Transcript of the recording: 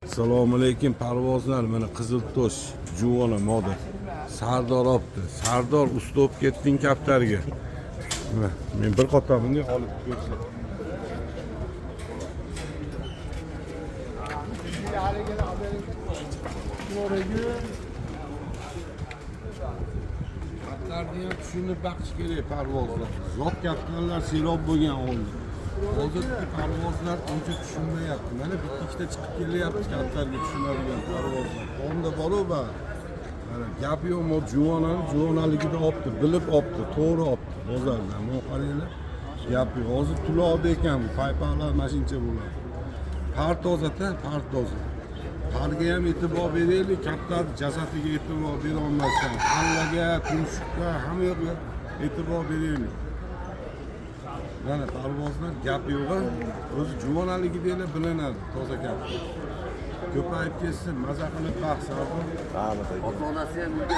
Assalomu alaykum parvozlar. Mana Qiziltosh juvona moda Sardor opti. Sardor usta bo'lib ketding kaptarga. Men bir qator bunday olib ko'rsam. Kaptarni ham tushunib baqish kerak parvozlar. Zot kaptarlar serob bo'lgan oldi. Hozirgi parvozlar uncha tushunmayapti. Mana bitta ikkita chiqib kelyapti kaptarga tushunadigan parvozlar. Onda bor-ku ba. Mana gap yo'q, mo juvonaligida opti, bilib opti, to'g'ri opti. Bozordan mo qaranglar. Gap yo'q. Hozir tula oldi ekan, paypalar mashincha bo'ladi. Partoza-ta, partoza. Parga ham e'tibor beraylik, kaptar jasadiga e'tibor bera olmasdan, hallaga, tumshuqqa, hamma yoqqa e'tibor beraylik. Mana parvozlar gap yo'q, o'zi juvonaligida bilinadi, toza gap. Ko'payib ketsin, maza qilib bahs. Ota-onasi ham